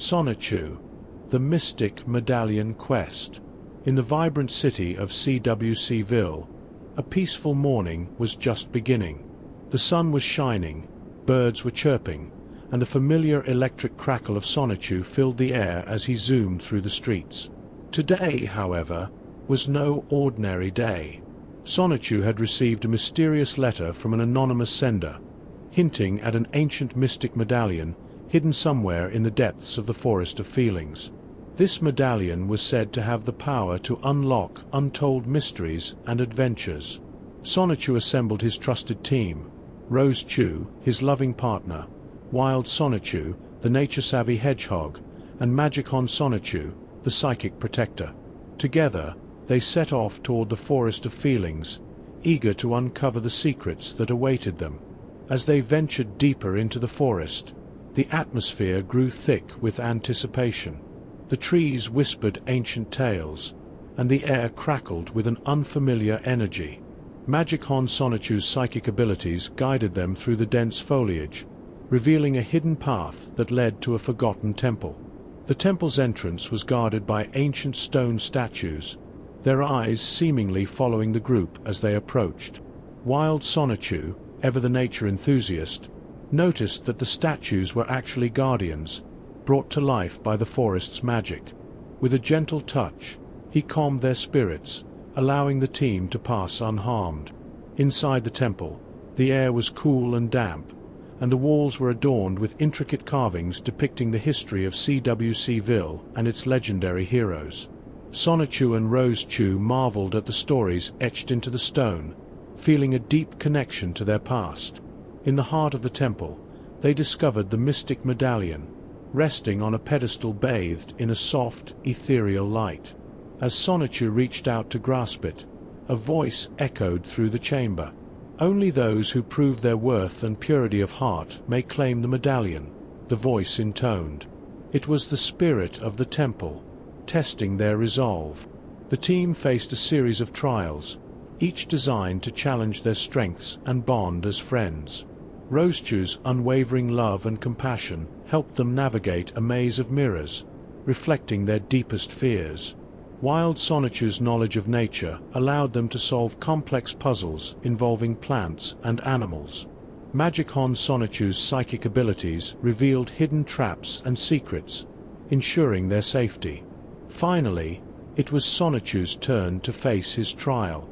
Sonichu, the Mystic Medallion quest. In the vibrant city of CWCville, a peaceful morning was just beginning. The sun was shining, birds were chirping, and the familiar electric crackle of Sonichu filled the air as he zoomed through the streets. Today, however, was no ordinary day. Sonichu had received a mysterious letter from an anonymous sender, hinting at an ancient mystic medallion hidden somewhere in the depths of the Forest of Feelings. This medallion was said to have the power to unlock untold mysteries and adventures. Sonichu assembled his trusted team: 𝖓𝖔𝖓𝖘𝙷𝖕, his loving partner; Wild Sonichu, the nature-savvy hedgehog; and Magic-On Sonichu, the psychic protector. Together, they set off toward the Forest of Feelings, eager to uncover the secrets that awaited them. As they ventured deeper into the forest, the atmosphere grew thick with anticipation. The trees whispered ancient tales, and the air crackled with an unfamiliar energy. Magic-On Sonichu's psychic abilities guided them through the dense foliage, revealing a hidden path that led to a forgotten temple. The temple's entrance was guarded by ancient stone statues, their eyes seemingly following the group as they approached. Wild Sonichu, ever the nature enthusiast, noticed that the statues were actually guardians, brought to life by the forest's magic. With a gentle touch, he calmed their spirits, allowing the team to pass unharmed. Inside the temple, the air was cool and damp, and the walls were adorned with intricate carvings depicting the history of CWCville and its legendary heroes. Sonichu and 𝖓𝖔𝖓𝖘 marveled at the stories etched into the stone, feeling a deep connection to their past. In the heart of the temple, they discovered the Mystic Medallion, resting on a pedestal bathed in a soft, ethereal light. As Sonichu reached out to grasp it, a voice echoed through the chamber. "Only those who prove their worth and purity of heart may claim the medallion," the voice intoned. It was the spirit of the temple, testing their resolve. The team faced a series of trials, each designed to challenge their strengths and bond as friends. 𝖓𝖔𝖓𝖘's unwavering love and compassion helped them navigate a maze of mirrors, reflecting their deepest fears. Wild Sonichu's knowledge of nature allowed them to solve complex puzzles involving plants and animals. Magic-On Sonichu's psychic abilities revealed hidden traps and secrets, ensuring their safety. Finally, it was Sonichu's turn to face his trial.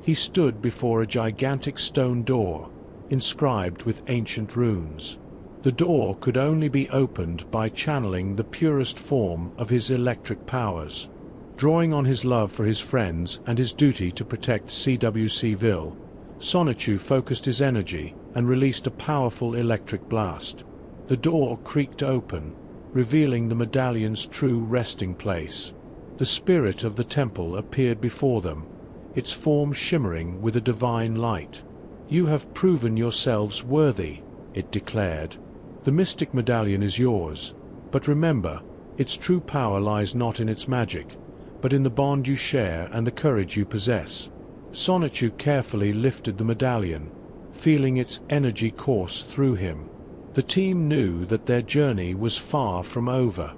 He stood before a gigantic stone door, inscribed with ancient runes. The door could only be opened by channeling the purest form of his electric powers. Drawing on his love for his friends and his duty to protect CWCville, Sonichu focused his energy and released a powerful electric blast. The door creaked open, revealing the medallion's true resting place. The spirit of the temple appeared before them, its form shimmering with a divine light. "You have proven yourselves worthy," it declared. "The Mystic Medallion is yours, but remember, its true power lies not in its magic, but in the bond you share and the courage you possess." Sonichu carefully lifted the medallion, feeling its energy course through him. The team knew that their journey was far from over.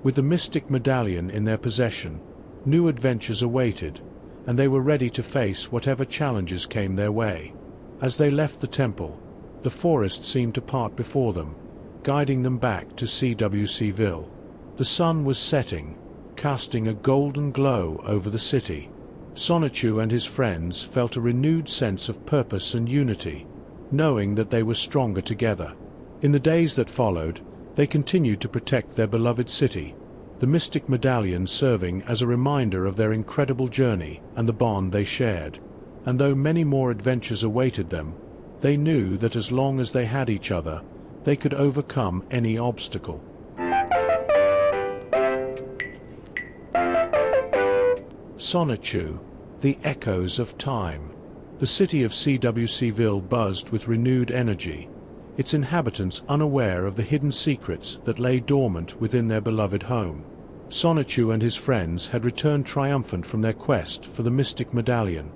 With the Mystic Medallion in their possession, new adventures awaited, and they were ready to face whatever challenges came their way. As they left the temple, the forest seemed to part before them, guiding them back to CWCville. The sun was setting, casting a golden glow over the city. Sonichu and his friends felt a renewed sense of purpose and unity, knowing that they were stronger together. In the days that followed, they continued to protect their beloved city, the Mystic Medallion serving as a reminder of their incredible journey and the bond they shared. And though many more adventures awaited them, they knew that as long as they had each other, they could overcome any obstacle. Sonichu, the echoes of time. The city of CWCville buzzed with renewed energy, its inhabitants unaware of the hidden secrets that lay dormant within their beloved home. Sonichu and his friends had returned triumphant from their quest for the Mystic Medallion,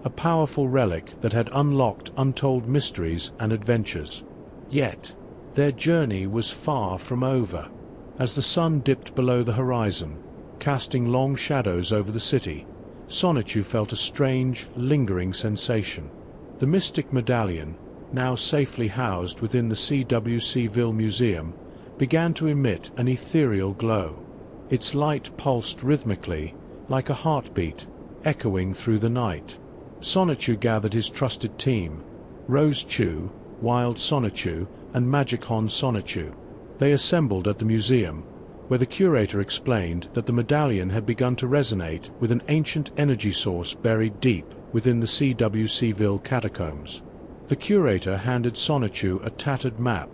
a powerful relic that had unlocked untold mysteries and adventures. Yet, their journey was far from over. As the sun dipped below the horizon, casting long shadows over the city, Sonichu felt a strange, lingering sensation. The Mystic Medallion, now safely housed within the CWCville Museum, began to emit an ethereal glow. Its light pulsed rhythmically, like a heartbeat, echoing through the night. Sonichu gathered his trusted team, 𝖓𝖔𝖓𝖊, Wild Sonichu, and 𝖓𝖔𝖓𝖊 Sonichu. They assembled at the museum, where the curator explained that the medallion had begun to resonate with an ancient energy source buried deep within the CWCville catacombs. The curator handed Sonichu a tattered map,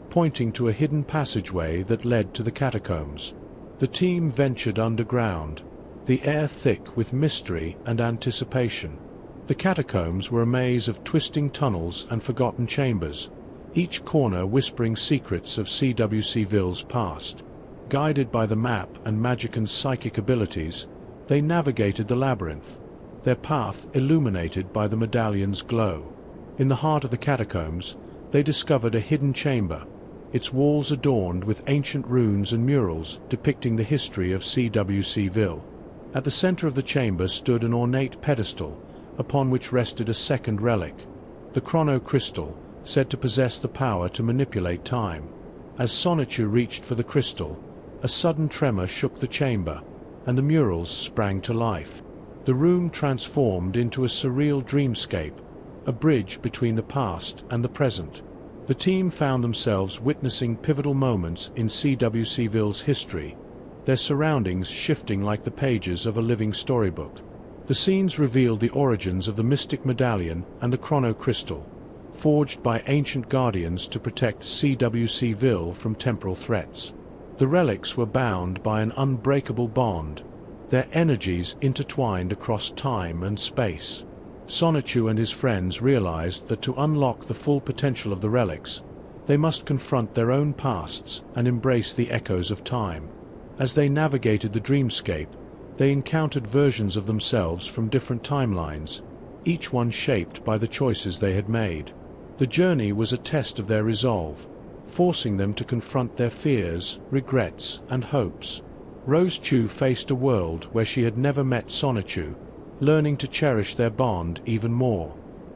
pointing to a hidden passageway that led to the catacombs. The team ventured underground, the air thick with mystery and anticipation. The catacombs were a maze of twisting tunnels and forgotten chambers, each corner whispering secrets of CWCville's past. Guided by the map and 𝖓𝖔𝖓𝖘𝙔 psychic abilities, they navigated the labyrinth, their path illuminated by the medallion's glow. In the heart of the catacombs, they discovered a hidden chamber, its walls adorned with ancient runes and murals depicting the history of CWCville. At the center of the chamber stood an ornate pedestal, upon which rested a second relic, the Chrono Crystal, said to possess the power to manipulate time. As Sonichu reached for the crystal, a sudden tremor shook the chamber, and the murals sprang to life. The room transformed into a surreal dreamscape, a bridge between the past and the present. The team found themselves witnessing pivotal moments in CWCville's history, their surroundings shifting like the pages of a living storybook. The scenes revealed the origins of the Mystic Medallion and the Chrono Crystal, forged by ancient guardians to protect CWCville from temporal threats. The relics were bound by an unbreakable bond, their energies intertwined across time and space. Sonichu and his friends realized that to unlock the full potential of the relics, they must confront their own pasts and embrace the echoes of time. As they navigated the dreamscape, they encountered versions of themselves from different timelines, each one shaped by the choices they had made. The journey was a test of their resolve, forcing them to confront their fears, regrets, and hopes. 𝖓𝖔𝖓𝖊 faced a world where she had never met Sonichu, learning to cherish their bond even more.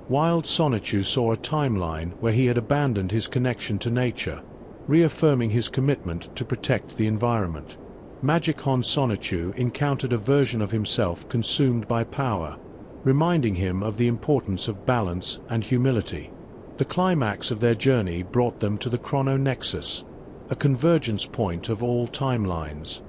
Wild Sonichu saw a timeline where he had abandoned his connection to nature, reaffirming his commitment to protect the environment. 𝖓𝖔𝖓𝖘𝙷𝖔𝖕 Sonichu encountered a version of himself consumed by power, reminding him of the importance of balance and humility. The climax of their journey brought them to the Chrono Nexus, a convergence point of all timelines.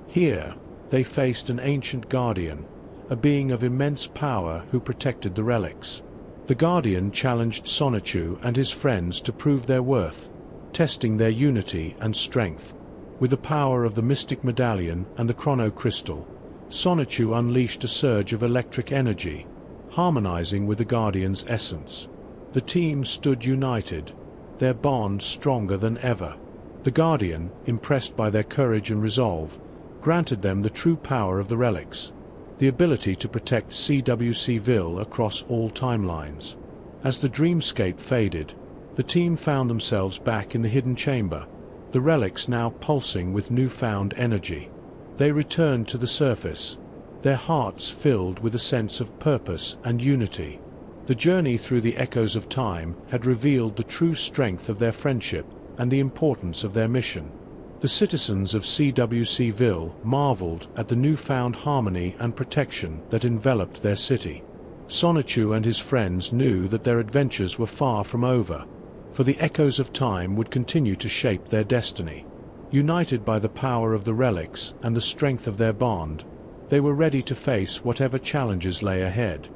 Here, they faced an ancient guardian, a being of immense power who protected the relics. The guardian challenged Sonichu and his friends to prove their worth, testing their unity and strength. With the power of the Mystic Medallion and the Chrono Crystal, Sonichu unleashed a surge of electric energy, harmonizing with the guardian's essence. The team stood united, their bond stronger than ever. The guardian, impressed by their courage and resolve, granted them the true power of the relics, the ability to protect CWCville across all timelines. As the dreamscape faded, the team found themselves back in the hidden chamber, the relics now pulsing with newfound energy. They returned to the surface, their hearts filled with a sense of purpose and unity. The journey through the echoes of time had revealed the true strength of their friendship and the importance of their mission. The citizens of CWCville marveled at the newfound harmony and protection that enveloped their city. Sonichu and his friends knew that their adventures were far from over, for the echoes of time would continue to shape their destiny. United by the power of the relics and the strength of their bond, they were ready to face whatever challenges lay ahead.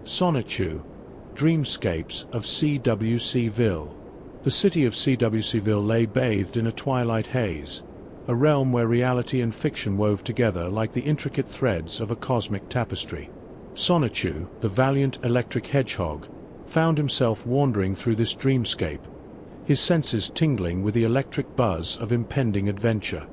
Sonichu, Dreamscapes of CWCville. The city of CWCville lay bathed in a twilight haze, a realm where reality and fiction wove together like the intricate threads of a cosmic tapestry. Sonichu, the valiant electric hedgehog, found himself wandering through this dreamscape, his senses tingling with the electric buzz of impending adventure.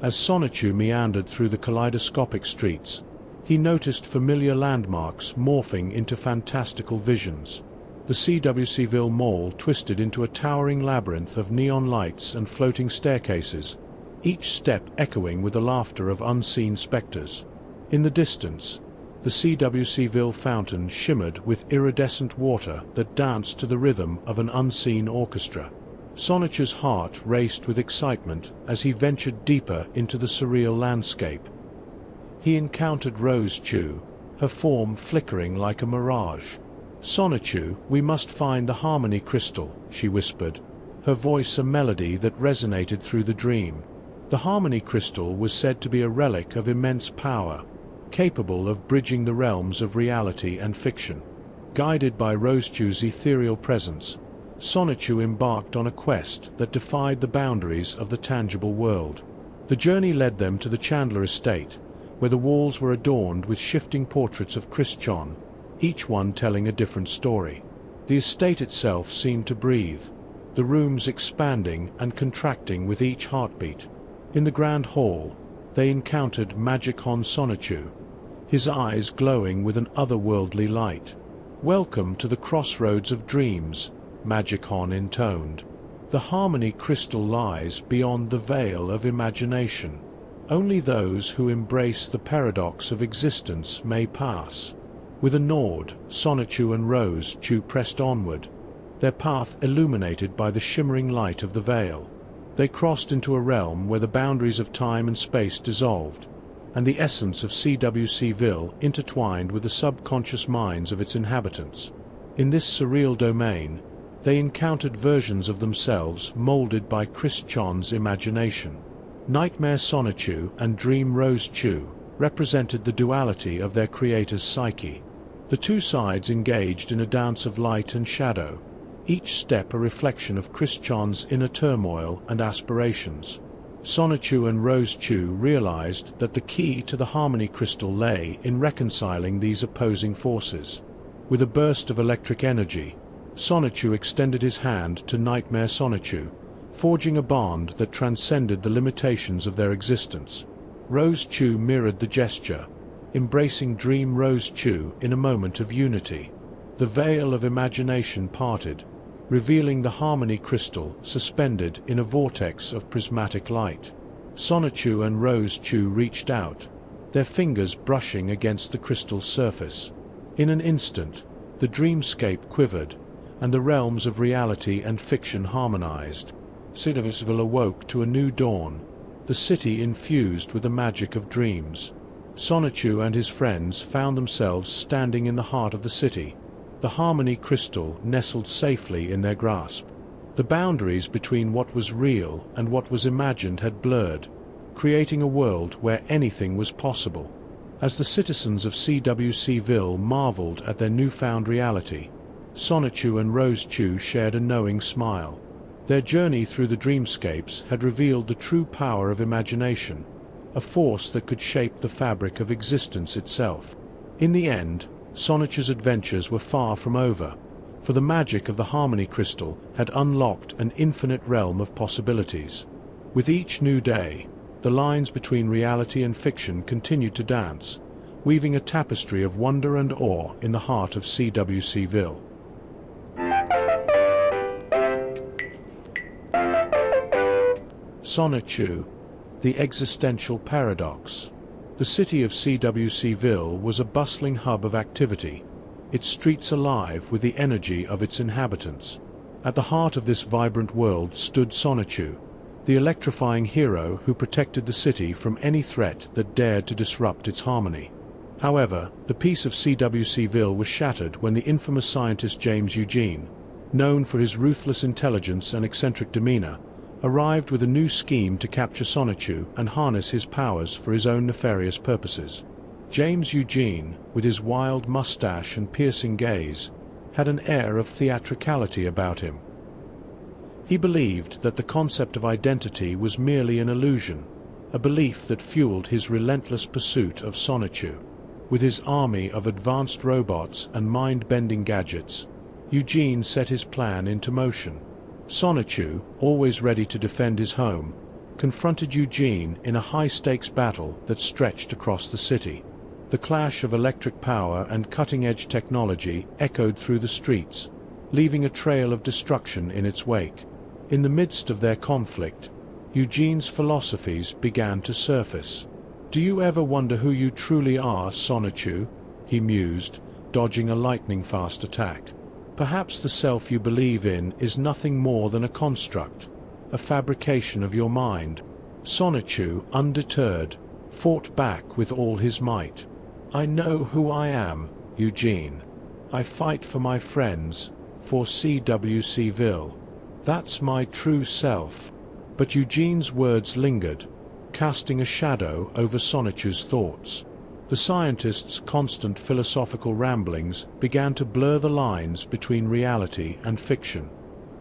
As Sonichu meandered through the kaleidoscopic streets, he noticed familiar landmarks morphing into fantastical visions. The CWCville Mall twisted into a towering labyrinth of neon lights and floating staircases, each step echoing with the laughter of unseen specters. In the distance, the CWCville fountain shimmered with iridescent water that danced to the rhythm of an unseen orchestra. Sonichu's heart raced with excitement as he ventured deeper into the surreal landscape. He encountered 𝖓𝖔𝖓𝖘𝐙𝖔𝖕, her form flickering like a mirage. "Sonichu, we must find the harmony crystal," she whispered, her voice a melody that resonated through the dream. The harmony crystal was said to be a relic of immense power, capable of bridging the realms of reality and fiction. Guided by 𝖓𝖔𝖓𝖘𝐙𝖔𝖕's ethereal presence, Sonichu embarked on a quest that defied the boundaries of the tangible world. The journey led them to the Chandler estate, where the walls were adorned with shifting portraits of Christian, each one telling a different story. The estate itself seemed to breathe, the rooms expanding and contracting with each heartbeat. In the grand hall, they encountered 𝖓𝖔𝖓𝖘𝐙𝖔𝖕, Sonichu, his eyes glowing with an otherworldly light. "Welcome to the crossroads of dreams," 𝖓𝖔𝖓𝖓𝖘𝐙𝖔𝖕 intoned. "The harmony crystal lies beyond the veil of imagination. Only those who embrace the paradox of existence may pass." With a nod, Sonichu and 𝖓𝖔𝖓𝖘𝐙𝖔𝖕 pressed onward, their path illuminated by the shimmering light of the veil. They crossed into a realm where the boundaries of time and space dissolved, and the essence of CWCville intertwined with the subconscious minds of its inhabitants. In this surreal domain, they encountered versions of themselves molded by Christian's imagination. Nightmare Sonichu and Dream 𝖓𝖔𝖓𝖘𝐙𝖔𝖕 represented the duality of their creator's psyche. The two sides engaged in a dance of light and shadow, each step a reflection of Christian's inner turmoil and aspirations. Sonichu and 𝖓𝖔𝖓𝖘𝐙𝖔𝖕 realized that the key to the harmony crystal lay in reconciling these opposing forces. With a burst of electric energy, Sonichu extended his hand to Nightmare Sonichu, forging a bond that transcended the limitations of their existence. 𝖓𝖔𝖓𝖘𝐙𝖔𝖕 mirrored the gesture, embracing Dream 𝖓𝖔𝖓𝖘𝐙𝖔𝖕 in a moment of unity. The veil of imagination parted, revealing the harmony crystal suspended in a vortex of prismatic light. Sonichu and 𝖓𝖔𝖓𝖘𝐙𝖔𝖕 reached out, their fingers brushing against the crystal's surface. In an instant, the dreamscape quivered, and the realms of reality and fiction harmonized. CWCville awoke to a new dawn, the city infused with the magic of dreams. Sonichu and his friends found themselves standing in the heart of the city, the harmony crystal nestled safely in their grasp. The boundaries between what was real and what was imagined had blurred, creating a world where anything was possible. As the citizens of CWCville marveled at their newfound reality, Sonichu and 𝖓𝖔𝖓𝖘𝐙𝖔𝖕 shared a knowing smile. Their journey through the dreamscapes had revealed the true power of imagination, a force that could shape the fabric of existence itself. In the end, Sonichu's adventures were far from over, for the magic of the harmony crystal had unlocked an infinite realm of possibilities. With each new day, the lines between reality and fiction continued to dance, weaving a tapestry of wonder and awe in the heart of CWCville. Sonichu, the existential paradox. The city of CWCville was a bustling hub of activity, its streets alive with the energy of its inhabitants. At the heart of this vibrant world stood Sonichu, the electrifying hero who protected the city from any threat that dared to disrupt its harmony. However, the peace of CWCville was shattered when the infamous scientist James Eugene, known for his ruthless intelligence and eccentric demeanor, arrived with a new scheme to capture Sonichu and harness his powers for his own nefarious purposes. James Eugene, with his wild mustache and piercing gaze, had an air of theatricality about him. He believed that the concept of identity was merely an illusion, a belief that fueled his relentless pursuit of Sonichu. With his army of advanced robots and mind-bending gadgets, Eugene set his plan into motion. Sonichu, always ready to defend his home, confronted Eugene in a high-stakes battle that stretched across the city. The clash of electric power and cutting-edge technology echoed through the streets, leaving a trail of destruction in its wake. In the midst of their conflict, Eugene's philosophies began to surface. "Do you ever wonder who you truly are, Sonichu?" he mused, dodging a lightning-fast attack. "Perhaps the self you believe in is nothing more than a construct, a fabrication of your mind." Sonichu, undeterred, fought back with all his might. "I know who I am, Eugene. I fight for my friends, for CWCville. That's my true self." But Eugene's words lingered, casting a shadow over Sonichu's thoughts. The scientist's constant philosophical ramblings began to blur the lines between reality and fiction.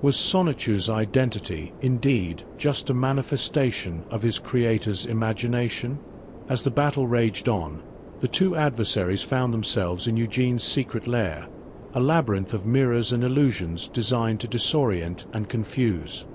Was Sonichu's identity indeed just a manifestation of his creator's imagination? As the battle raged on, the two adversaries found themselves in Eugene's secret lair, a labyrinth of mirrors and illusions designed to disorient and confuse.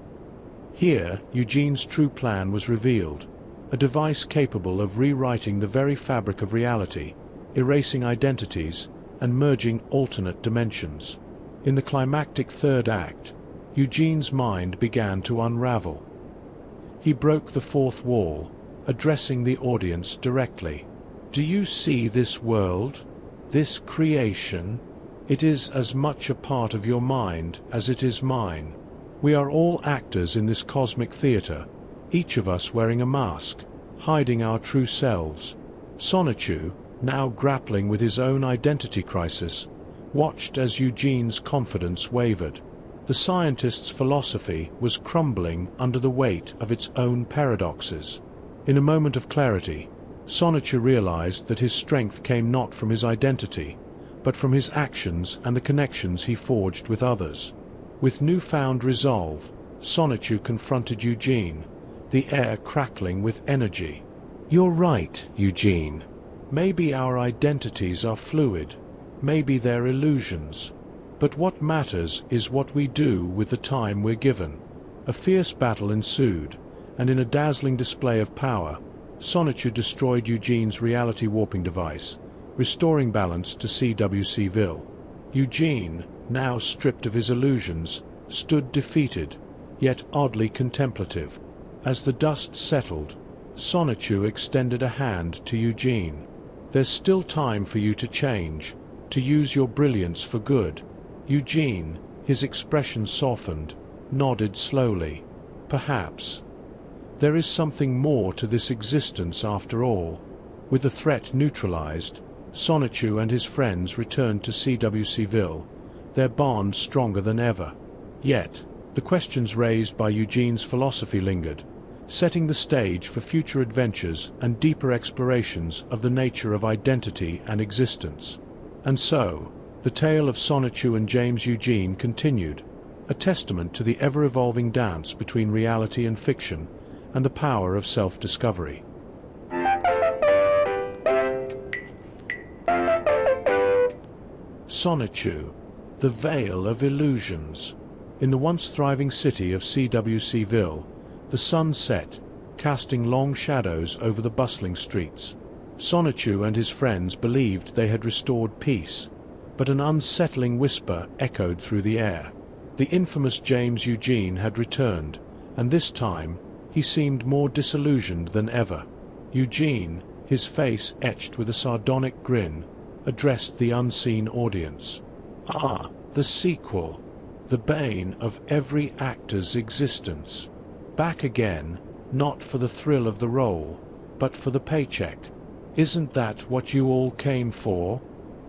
Here, Eugene's true plan was revealed, a device capable of rewriting the very fabric of reality, erasing identities, and merging alternate dimensions. In the climactic third act, Eugene's mind began to unravel. He broke the fourth wall, addressing the audience directly. "Do you see this world? This creation? It is as much a part of your mind as it is mine. We are all actors in this cosmic theater, each of us wearing a mask, hiding our true selves." Sonichu, now grappling with his own identity crisis, watched as Eugene's confidence wavered. The scientist's philosophy was crumbling under the weight of its own paradoxes. In a moment of clarity, Sonichu realized that his strength came not from his identity, but from his actions and the connections he forged with others. With newfound resolve, Sonichu confronted Eugene, the air crackling with energy. "You're right, Eugene. Maybe our identities are fluid, maybe they're illusions. But what matters is what we do with the time we're given." A fierce battle ensued, and in a dazzling display of power, Sonichu destroyed Eugene's reality-warping device, restoring balance to CWCville. Eugene, now stripped of his illusions, stood defeated, yet oddly contemplative. As the dust settled, Sonichu extended a hand to Eugene. "There's still time for you to change, to use your brilliance for good." Eugene, his expression softened, nodded slowly. "Perhaps. There is something more to this existence after all." With the threat neutralized, Sonichu and his friends returned to CWCville, their bond stronger than ever. Yet, the questions raised by Eugene's philosophy lingered, setting the stage for future adventures and deeper explorations of the nature of identity and existence. And so, the tale of Sonichu and James Eugene continued, a testament to the ever-evolving dance between reality and fiction, and the power of self-discovery. Sonichu, the Veil of Illusions. In the once thriving city of CWCville, the sun set, casting long shadows over the bustling streets. Sonichu and his friends believed they had restored peace, but an unsettling whisper echoed through the air. The infamous James Eugene had returned, and this time he seemed more disillusioned than ever. Eugene, his face etched with a sardonic grin, addressed the unseen audience. "Ah, the sequel, the bane of every actor's existence. Back again, not for the thrill of the role, but for the paycheck. Isn't that what you all came for?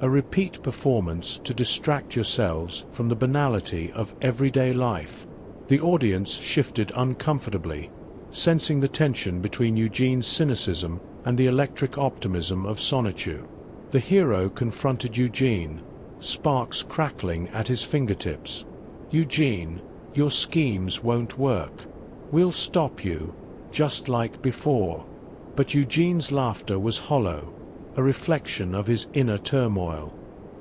A repeat performance to distract yourselves from the banality of everyday life?" The audience shifted uncomfortably, sensing the tension between Eugene's cynicism and the electric optimism of Sonichu. The hero confronted Eugene, sparks crackling at his fingertips. "Eugene, your schemes won't work. We'll stop you, just like before." But Eugene's laughter was hollow, a reflection of his inner turmoil.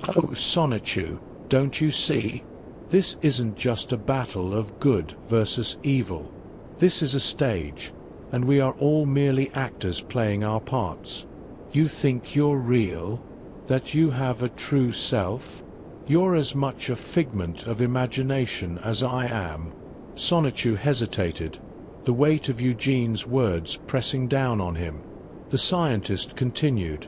"Oh, Sonichu, don't you see? This isn't just a battle of good versus evil. This is a stage, and we are all merely actors playing our parts. You think you're real? That you have a true self? You're as much a figment of imagination as I am. Sonichu hesitated, the weight of Eugene's words pressing down on him. The scientist continued,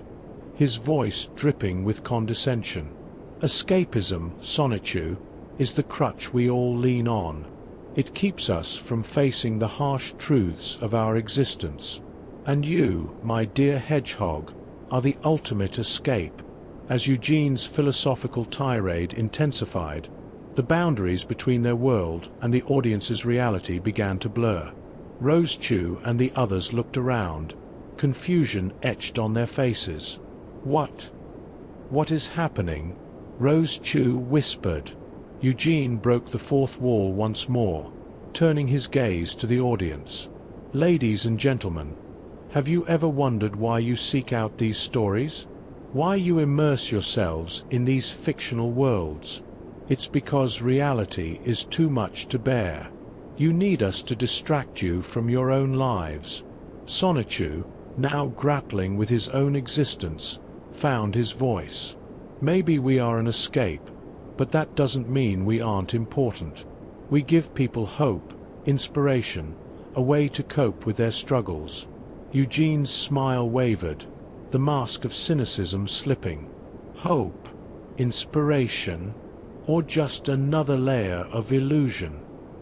his voice dripping with condescension. Escapism, Sonichu, is the crutch we all lean on. It keeps us from facing the harsh truths of our existence. And you, my dear hedgehog, are the ultimate escape. As Eugene's philosophical tirade intensified, the boundaries between their world and the audience's reality began to blur. Rose-Chu and the others looked around, confusion etched on their faces. What is happening? Rose-Chu whispered. Eugene broke the fourth wall once more, turning his gaze to the audience. Ladies and gentlemen, have you ever wondered why you seek out these stories? Why you immerse yourselves in these fictional worlds? It's because reality is too much to bear. You need us to distract you from your own lives. Sonichu, now grappling with his own existence, found his voice. Maybe we are an escape, but that doesn't mean we aren't important. We give people hope, inspiration, a way to cope with their struggles. Eugene's smile wavered, the mask of cynicism slipping. Hope, inspiration, or just another layer of illusion?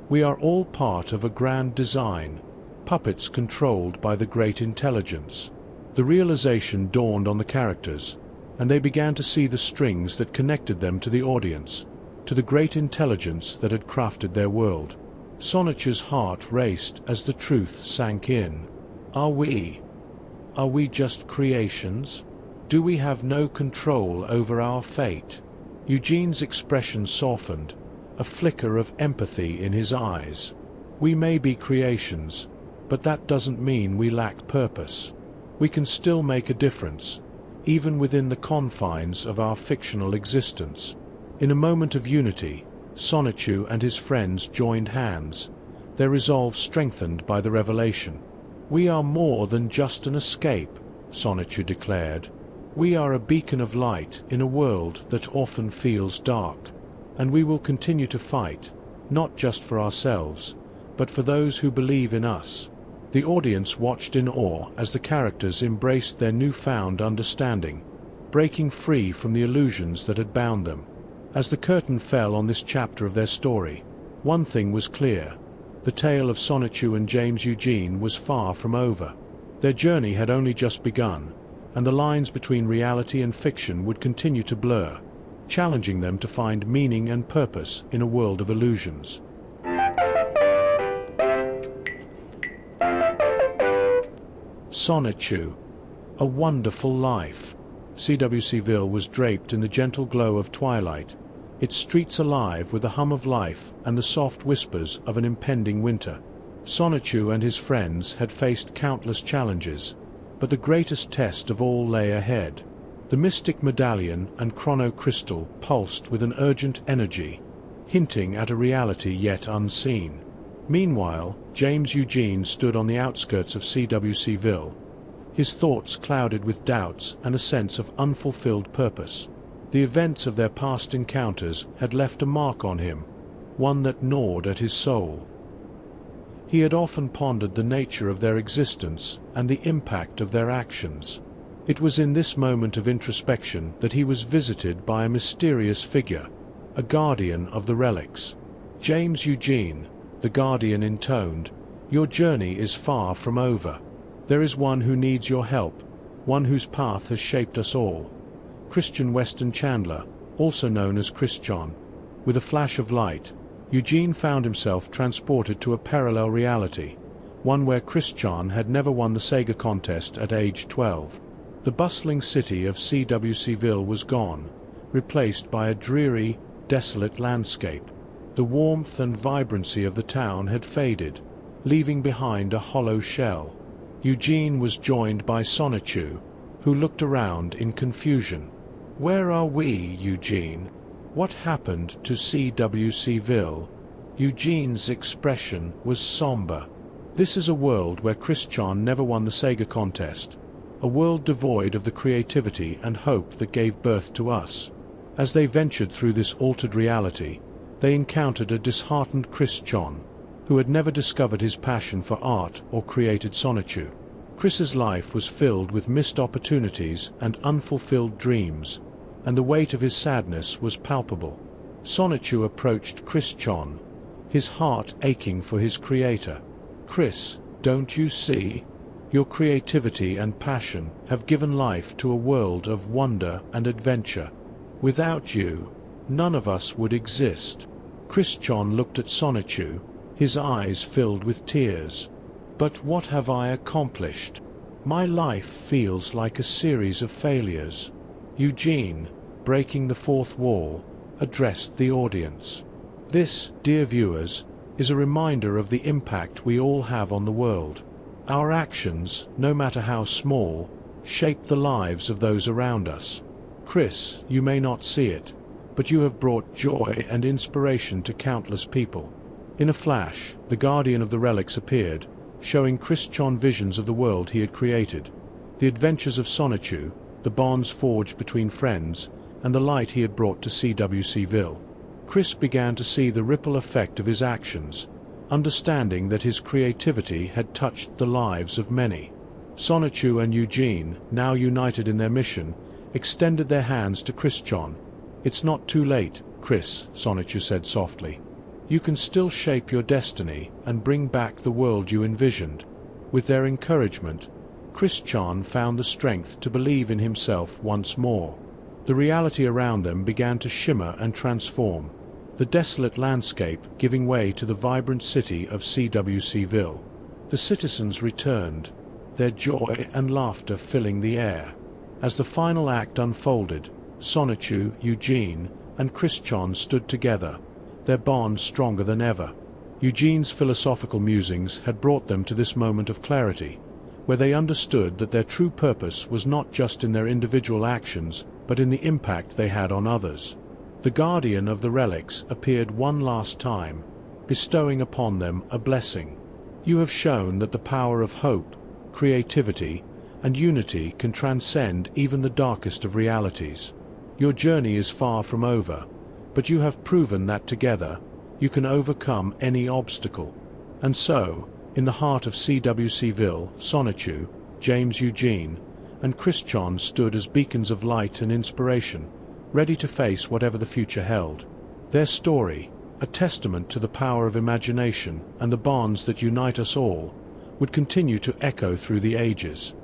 We are all part of a grand design, puppets controlled by the great intelligence. The realization dawned on the characters, and they began to see the strings that connected them to the audience, to the great intelligence that had crafted their world. Sonichu's heart raced as the truth sank in. Are we just creations? Do we have no control over our fate? Eugene's expression softened, a flicker of empathy in his eyes. We may be creations, but that doesn't mean we lack purpose. We can still make a difference, even within the confines of our fictional existence. In a moment of unity, Sonichu and his friends joined hands, their resolve strengthened by the revelation. We are more than just an escape, Sonichu declared. We are a beacon of light in a world that often feels dark, and we will continue to fight, not just for ourselves, but for those who believe in us. The audience watched in awe as the characters embraced their newfound understanding, breaking free from the illusions that had bound them. As the curtain fell on this chapter of their story, one thing was clear. The tale of Sonichu and James Eugene was far from over. Their journey had only just begun, and the lines between reality and fiction would continue to blur, challenging them to find meaning and purpose in a world of illusions. Sonichu, A Wonderful Life. CWCville was draped in the gentle glow of twilight, its streets alive with the hum of life and the soft whispers of an impending winter. Sonichu and his friends had faced countless challenges, but the greatest test of all lay ahead. The Mystic Medallion and Chrono Crystal pulsed with an urgent energy, hinting at a reality yet unseen. Meanwhile, James Eugene stood on the outskirts of CWCville, his thoughts clouded with doubts and a sense of unfulfilled purpose. The events of their past encounters had left a mark on him, one that gnawed at his soul. He had often pondered the nature of their existence and the impact of their actions. It was in this moment of introspection that he was visited by a mysterious figure, a guardian of the relics. James Eugene, the guardian intoned, "Your journey is far from over. There is one who needs your help, one whose path has shaped us all." Christian Weston Chandler, also known as Christian. With a flash of light, Eugene found himself transported to a parallel reality, one where Christian had never won the Saga contest at age 12. The bustling city of CWCville was gone, replaced by a dreary, desolate landscape. The warmth and vibrancy of the town had faded, leaving behind a hollow shell. Eugene was joined by Sonichu, who looked around in confusion. "Where are we, Eugene? What happened to CWCville?" Eugene's expression was somber. "This is a world where Christian never won the Saga contest, a world devoid of the creativity and hope that gave birth to us. As they ventured through this altered reality, they encountered a disheartened Chris, who had never discovered his passion for art or created Sonichu. Chris's life was filled with missed opportunities and unfulfilled dreams, and the weight of his sadness was palpable. Sonichu approached Chris, his heart aching for his creator. "Chris, don't you see? Your creativity and passion have given life to a world of wonder and adventure. Without you, none of us would exist." Chris looked at Sonichu, his eyes filled with tears. "But what have I accomplished? My life feels like a series of failures." Eugene, breaking the fourth wall, addressed the audience. "This, dear viewers, is a reminder of the impact we all have on the world. Our actions, no matter how small, shape the lives of those around us. Chris, you may not see it, but you have brought joy and inspiration to countless people." In a flash, the guardian of the relics appeared, showing Chris visions of the world he had created, the adventures of Sonichu, the bonds forged between friends, and the light he had brought to CWCville. Chris began to see the ripple effect of his actions, understanding that his creativity had touched the lives of many. Sonichu and Eugene, now united in their mission, extended their hands to Chris. "It's not too late, Chris," Sonichu said softly. "You can still shape your destiny and bring back the world you envisioned." With their encouragement, Chris found the strength to believe in himself once more. The reality around them began to shimmer and transform, the desolate landscape giving way to the vibrant city of CWCville. The citizens returned, their joy and laughter filling the air. As the final act unfolded, Sonichu, Eugene, and Chris stood together, their bond stronger than ever. Eugene's philosophical musings had brought them to this moment of clarity, where they understood that their true purpose was not just in their individual actions, but in the impact they had on others. The guardian of the relics appeared one last time, bestowing upon them a blessing. "You have shown that the power of hope, creativity, and unity can transcend even the darkest of realities. Your journey is far from over, but you have proven that together, you can overcome any obstacle." And so, in the heart of CWCville, Sonichu, James Eugene, and Chris stood as beacons of light and inspiration, ready to face whatever the future held. Their story, a testament to the power of imagination and the bonds that unite us all, would continue to echo through the ages.